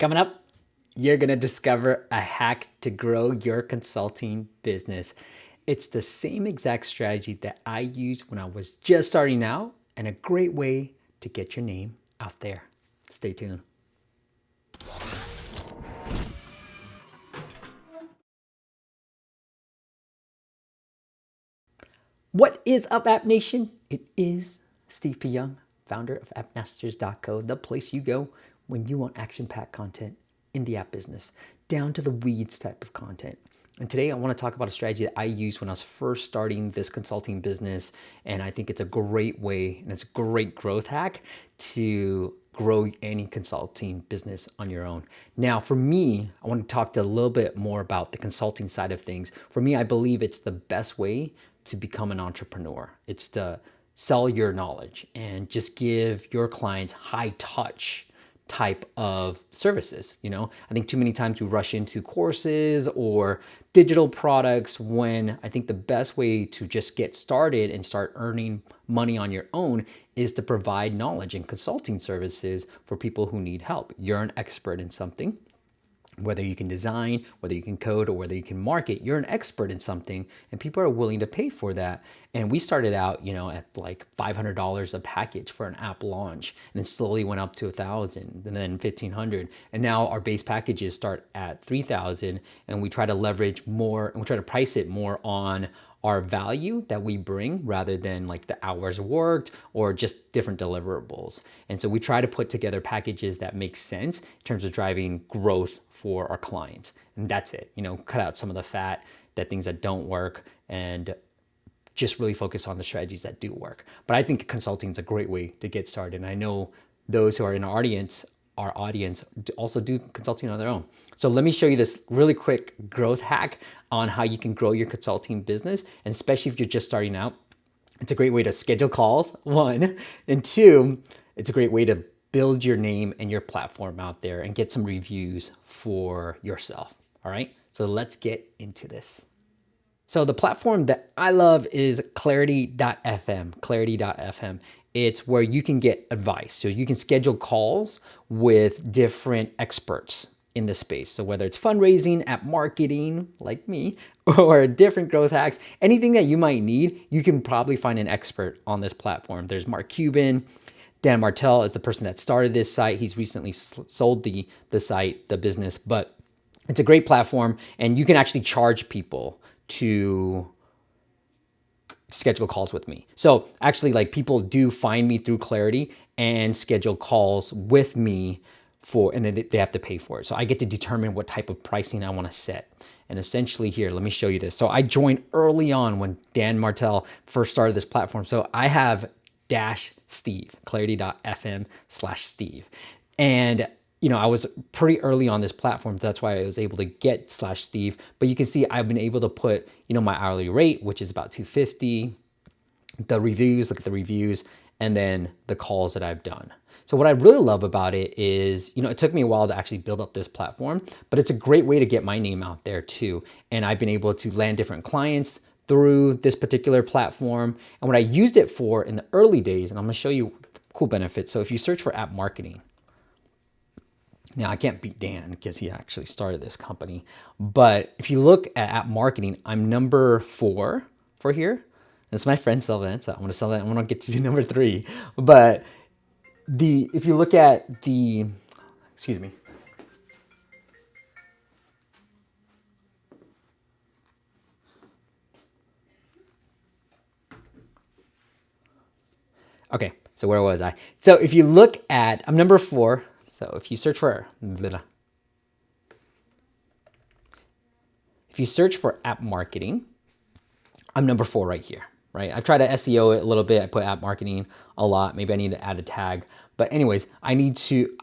Coming up, you're going to discover a hack to grow your consulting business. It's the same exact strategy that I used when I was just starting out and a great way to get your name out there. Stay tuned. What is up, App Nation? It is Steve P. Young, founder of appmasters.co, the place you go when you want action-packed content in the app business, down to the weeds type of content. And today I want to talk about a strategy that I used when I was first starting this consulting business. And I think it's a great way and it's a great growth hack to grow any consulting business on your own. Now, for me, I want to talk a little bit more about the consulting side of things. For me, I believe it's the best way to become an entrepreneur. It's to sell your knowledge and just give your clients high touch type of services. I think too many times we rush into courses or digital products when I think the best way to just get started and start earning money on your own is to provide knowledge and consulting services for people who need help. You're an expert in something. Whether you can design, whether you can code, or whether you can market, you're an expert in something and people are willing to pay for that. And we started out, at like $500 a package for an app launch, and then slowly went up to $1,000 and then $1,500. And now our base packages start at $3,000, and we try to leverage more and we try to price it more on our value that we bring rather than like the hours worked or just different deliverables. And so we try to put together packages that make sense in terms of driving growth for our clients. And that's it, cut out some of the fat, that things that don't work, and just really focus on the strategies that do work. But I think consulting is a great way to get started. And I know those who are in our audience also do consulting on their own. So let me show you this really quick growth hack on how you can grow your consulting business. And especially if you're just starting out, it's a great way to schedule calls, one, and two, it's a great way to build your name and your platform out there and get some reviews for yourself. All right, so let's get into this. So the platform that I love is Clarity.fm, Clarity.fm. It's where you can get advice. So you can schedule calls with different experts in the space. So whether it's fundraising, app marketing, like me, or different growth hacks, anything that you might need, you can probably find an expert on this platform. There's Mark Cuban. Dan Martell is the person that started this site. He's recently sold the site, the business, but it's a great platform, and you can actually charge people to schedule calls with me. So actually, like, people do find me through Clarity and schedule calls with me and then they have to pay for it. So I get to determine what type of pricing I want to set. And essentially here, let me show you this. So I joined early on when Dan Martell first started this platform. So I have -Steve, clarity.fm/Steve. And I was pretty early on this platform. That's why I was able to get /Steve. But you can see I've been able to put, my hourly rate, which is about $250, the reviews, look at the reviews, and then the calls that I've done. So what I really love about it is, it took me a while to actually build up this platform, but it's a great way to get my name out there too. And I've been able to land different clients through this particular platform. And what I used it for in the early days, and I'm gonna show you cool benefits. So if you search for app marketing, now I can't beat Dan because he actually started this company, but if you look at app marketing, I'm number 4 for here. That's my friend Sylvan, so I'm gonna sell that. I wanna get to number 3, but if you look at the, excuse me. Okay, so where was I? So if you look at, I'm number 4. So if you search for, app marketing, I'm number 4 right here, right? I've tried to SEO it a little bit. I put app marketing a lot. Maybe I need to add a tag. But anyways, I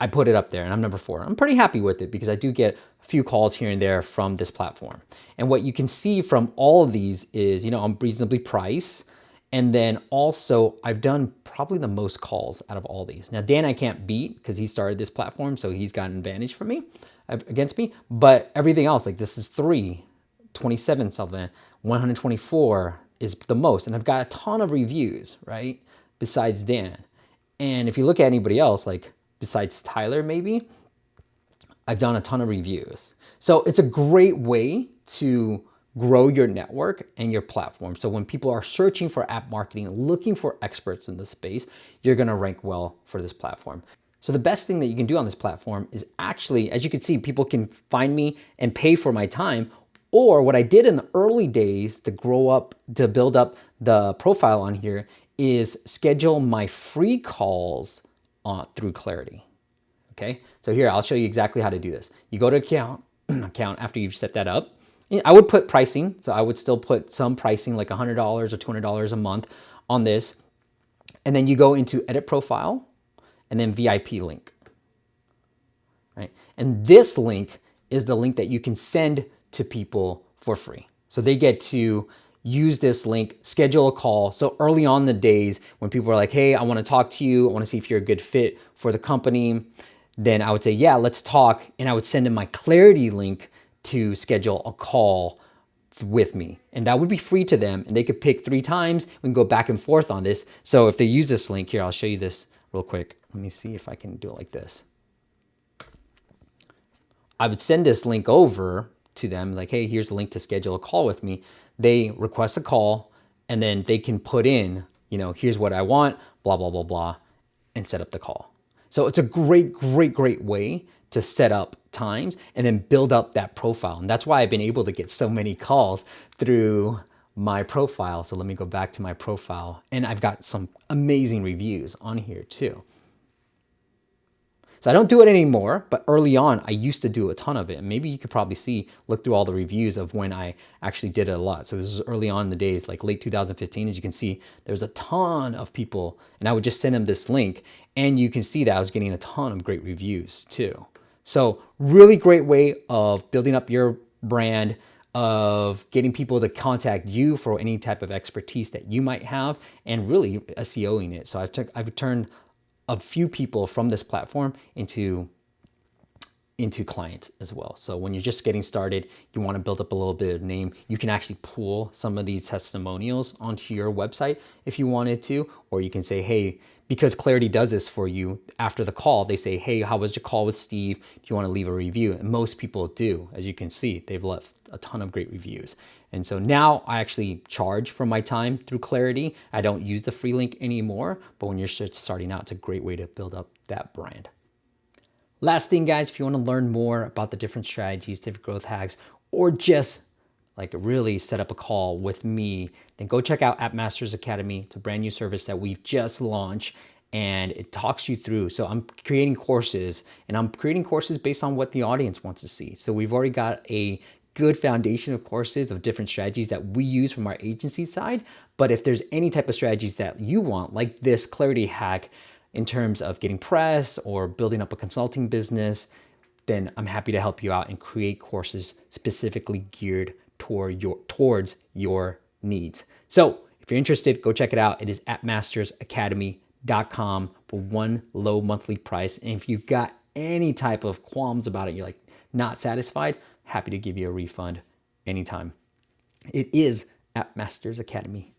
put it up there and I'm number 4. I'm pretty happy with it because I do get a few calls here and there from this platform. And what you can see from all of these is, I'm reasonably priced. And then also I've done probably the most calls out of all these. Now, Dan, I can't beat because he started this platform. So he's got an advantage from me, against me. But everything else, like this is 327 something, 124 is the most. And I've got a ton of reviews, right? Besides Dan. And if you look at anybody else, like besides Tyler, maybe, I've done a ton of reviews. So it's a great way to grow your network and your platform. So when people are searching for app marketing, looking for experts in this space, you're gonna rank well for this platform. So the best thing that you can do on this platform is actually, as you can see, people can find me and pay for my time. Or what I did in the early days to build up the profile on here is schedule my free calls through Clarity. Okay, so here, I'll show you exactly how to do this. You go to account after you've set that up. I would put pricing, so I would still put some pricing like $100 or $200 a month on this. And then you go into edit profile and then VIP link, right? And this link is the link that you can send to people for free. So they get to use this link, schedule a call. So early on in the days when people are like, hey, I want to talk to you. I want to see if you're a good fit for the company. Then I would say, yeah, let's talk. And I would send them my Clarity link to schedule a call with me. And that would be free to them. And they could pick 3 times. We can go back and forth on this. So if they use this link here, I'll show you this real quick. Let me see if I can do it like this. I would send this link over to them like, hey, here's the link to schedule a call with me. They request a call and then they can put in, here's what I want, blah, blah, blah, blah, and set up the call. So it's a great, great, great way to set up times and then build up that profile. And that's why I've been able to get so many calls through my profile. So let me go back to my profile and I've got some amazing reviews on here too. So I don't do it anymore, but early on, I used to do a ton of it. And maybe you could probably look through all the reviews of when I actually did it a lot. So this is early on in the days, like late 2015, as you can see, there's a ton of people and I would just send them this link and you can see that I was getting a ton of great reviews too. So really great way of building up your brand, of getting people to contact you for any type of expertise that you might have and really SEOing it. So I've turned a few people from this platform into clients as well. So when you're just getting started, you want to build up a little bit of name, you can actually pull some of these testimonials onto your website if you wanted to, or you can say, hey, because Clarity does this for you after the call, they say, hey, how was your call with Steve? Do you want to leave a review? And most people do. As you can see, they've left a ton of great reviews. And so now I actually charge for my time through Clarity. I don't use the free link anymore, but when you're starting out, it's a great way to build up that brand. Last thing, guys, if you want to learn more about the different strategies, different growth hacks, or just like really set up a call with me, then go check out App Masters Academy. It's a brand new service that we've just launched and it talks you through. So I'm creating courses and I'm creating courses based on what the audience wants to see. So we've already got a good foundation of courses of different strategies that we use from our agency side. But if there's any type of strategies that you want, like this Clarity hack in terms of getting press or building up a consulting business, then I'm happy to help you out and create courses specifically geared towards your needs. So if you're interested, go check it out. It is appmastersacademy.com for one low monthly price. And if you've got any type of qualms about it, you're like not satisfied, happy to give you a refund anytime. It is appmastersacademy.com.